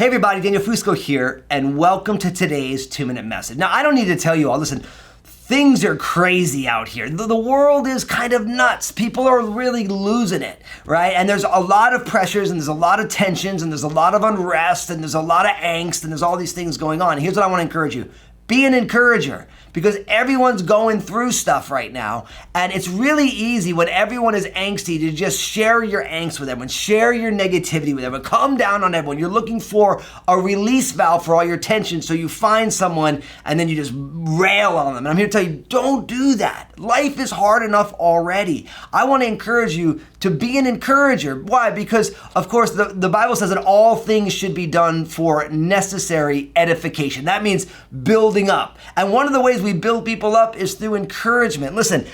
Hey everybody, Daniel Fusco here, and welcome to today's 2-minute message. Now, I don't need to tell you all, listen, things are crazy out here. The world is kind of nuts. People are really losing it, right? And there's a lot of pressures, and there's a lot of tensions, and there's a lot of unrest, and there's a lot of angst, and there's all these things going on. Here's what I want to encourage you. Be an encourager, because everyone's going through stuff right now, and it's really easy when everyone is angsty to just share your angst with everyone, share your negativity with everyone, come down on everyone. You're looking for a release valve for all your tension, so you find someone and then you just rail on them. And I'm here to tell you, don't do that. Life is hard enough already. I want to encourage you to be an encourager. Why? Because, of course, the Bible says that all things should be done for necessary edification. That means building up. And one of the ways we build people up is through encouragement. Listen,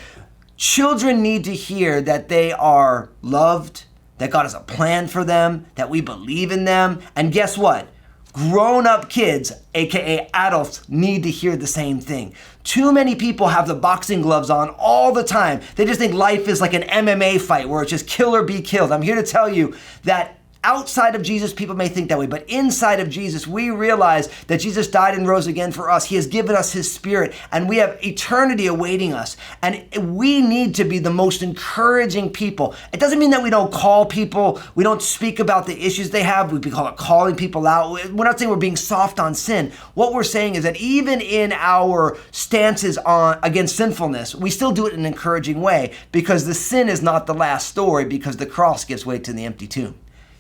children need to hear that they are loved, that God has a plan for them, that we believe in them. And guess what? Grown-up kids, aka adults, need to hear the same thing. Too many people have the boxing gloves on all the time. They just think life is like an MMA fight where it's just kill or be killed. I'm here to tell you that outside of Jesus, people may think that way, but inside of Jesus, we realize that Jesus died and rose again for us. He has given us his spirit, and we have eternity awaiting us. And we need to be the most encouraging people. It doesn't mean that we don't call people, we don't speak about the issues they have. We call it calling people out. We're not saying we're being soft on sin. What we're saying is that even in our stances against sinfulness, we still do it in an encouraging way, because the sin is not the last story, because the cross gives way to the empty tomb.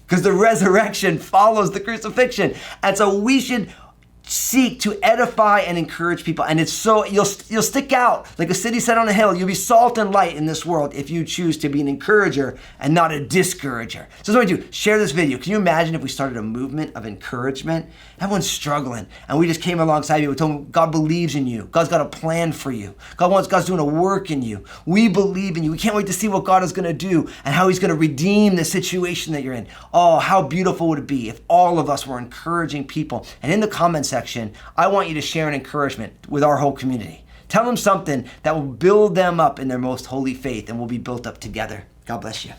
Because the resurrection follows the crucifixion. And so we should seek to edify and encourage people. And it's so, you'll stick out like a city set on a hill. You'll be salt and light in this world if you choose to be an encourager and not a discourager. So what do I do? Share this video. Can you imagine if we started a movement of encouragement? Everyone's struggling, and we just came alongside you. We told them God believes in you. God's got a plan for you. God's doing a work in you. We believe in you. We can't wait to see what God is going to do and how he's going to redeem the situation that you're in. Oh, how beautiful would it be if all of us were encouraging people? And in the comment section, I want you to share an encouragement with our whole community. Tell them something that will build them up in their most holy faith, and we'll be built up together. God bless you.